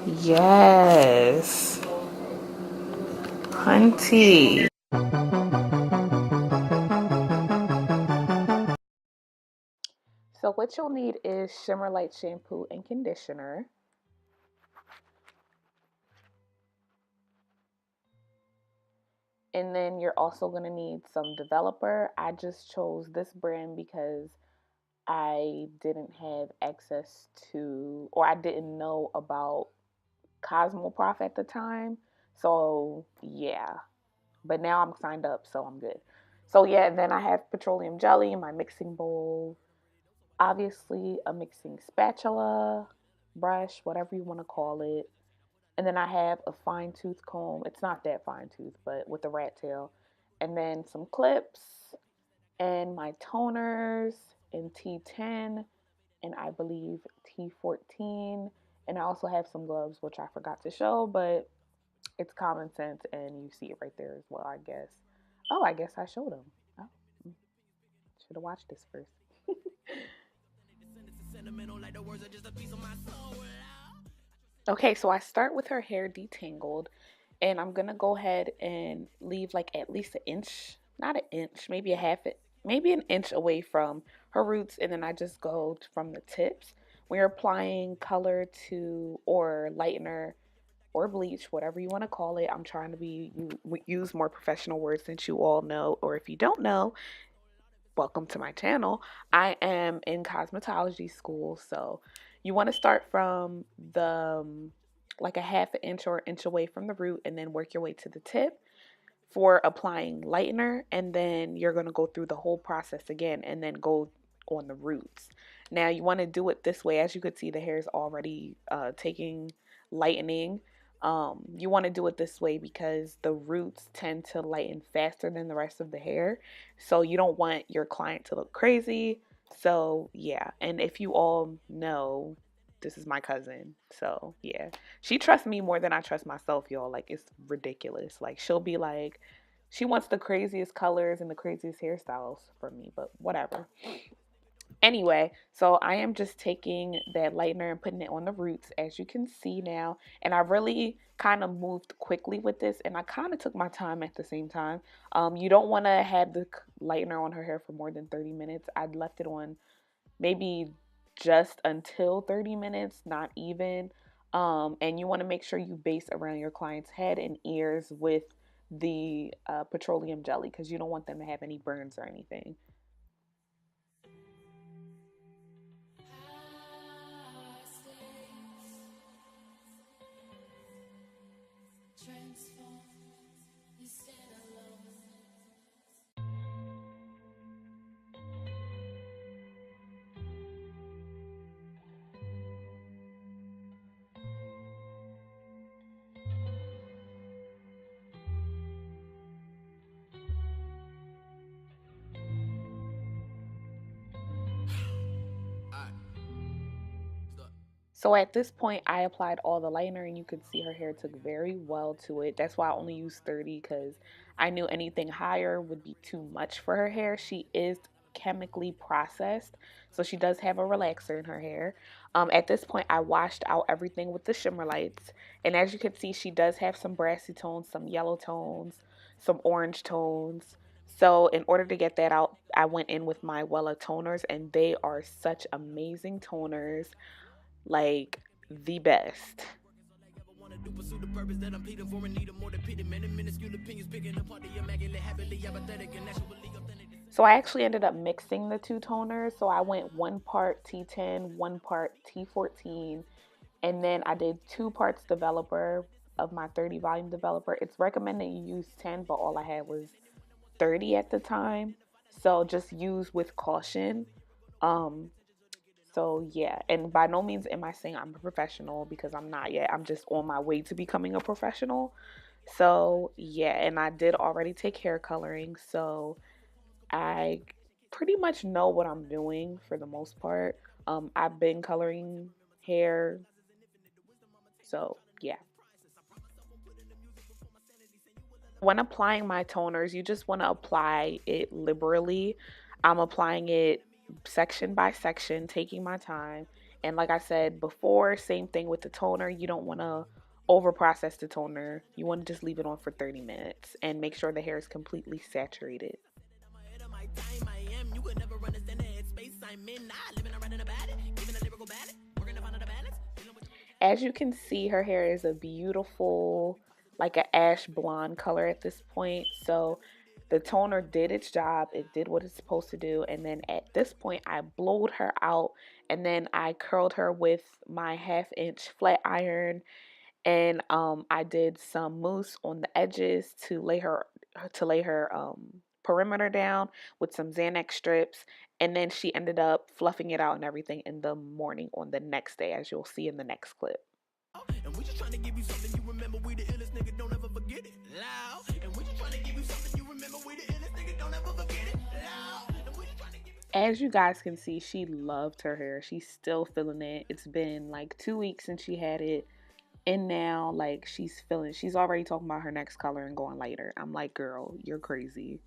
Yes. Hunty. So what you'll need is Shimmer Light shampoo and conditioner. And then you're also going to need some developer. I just chose this brand because I didn't have access to, or I didn't know about Cosmoprof at the time. So yeah, but now I'm signed up, so I'm good. So yeah, and then I have petroleum jelly in my mixing bowl. Obviously, a mixing spatula, brush, whatever you want to call it. And then I have a fine tooth comb. It's not that fine tooth, but with a rat tail. And then some clips and my toners in T10 and I believe T14. And I also have some gloves, which I forgot to show, but it's common sense and you see it right there as well, I guess. Oh, I guess I showed them. Oh, should have watched this first. Okay, so I start with her hair detangled, and I'm gonna go ahead and leave like at least an inch, not an inch, maybe a half it, maybe an inch away from her roots, and then I just go from the tips. When you're applying color to or lightener or bleach, whatever you want to call it, I'm trying to use more professional words since you all know, or if you don't know, welcome to my channel. I am in cosmetology school, so you want to start from the like a half an inch or inch away from the root and then work your way to the tip for applying lightener, and then you're going to go through the whole process again and then go on the roots. Now you want to do it this way. As you could see, the hair is already taking lightening. You want to do it this way because the roots tend to lighten faster than the rest of the hair, so you don't want your client to look crazy. So yeah, and if you all know, this is my cousin, so yeah, she trusts me more than I trust myself, y'all. Like, it's ridiculous. Like, she'll be like, she wants the craziest colors and the craziest hairstyles from me, but whatever. Anyway, so I am just taking that lightener and putting it on the roots, as you can see now. And I really kind of moved quickly with this, and I kind of took my time at the same time. You don't want to have the lightener on her hair for more than 30 minutes. I'd left it on maybe just until 30 minutes, not even. And you want to make sure you base around your client's head and ears with the petroleum jelly because you don't want them to have any burns or anything. So at this point, I applied all the liner, and you could see her hair took very well to it. That's why I only used 30 because I knew anything higher would be too much for her hair. She is chemically processed, so she does have a relaxer in her hair. At this point, I washed out everything with the shimmer lights, and as you can see, she does have some brassy tones, some yellow tones, some orange tones. So in order to get that out, I went in with my Wella toners, and they are such amazing toners, like the best. So I actually ended up mixing the two toners. So I went one part T10, one part T14, and then I did 2 parts developer of my 30 volume developer. It's recommended you use 10, but all I had was 30 at the time. So just use with caution. Um, So yeah, and by no means am I saying I'm a professional because I'm not yet. I'm just on my way to becoming a professional. So yeah, and I did already take hair coloring, so I pretty much know what I'm doing for the most part. I've been coloring hair, so yeah. When applying my toners, you just want to apply it liberally. I'm applying it section by section, taking my time. And like I said before, same thing with the toner. You don't want to over process the toner. You want to just leave it on for 30 minutes and make sure the hair is completely saturated. As you can see, her hair is a beautiful, like an ash blonde color at this point. So the toner did its job. It did what it's supposed to do. And then at this point, I blowed her out and then I curled her with my 1/2 inch flat iron, and I did some mousse on the edges to lay her perimeter down with some Xanax strips, and then she ended up fluffing it out and everything in the morning on the next day, as you'll see in the next clip. And we just trying to give you something you remember. We the illest nigga, don't ever forget it. Loud. And we just trying to give you something you remember. We the illest nigga, don't ever forget it. Loud. As you guys can see, she loved her hair. She's still feeling it. It's been like 2 weeks since she had it. And now, like, she's already talking about her next color and going lighter. I'm like, girl, you're crazy.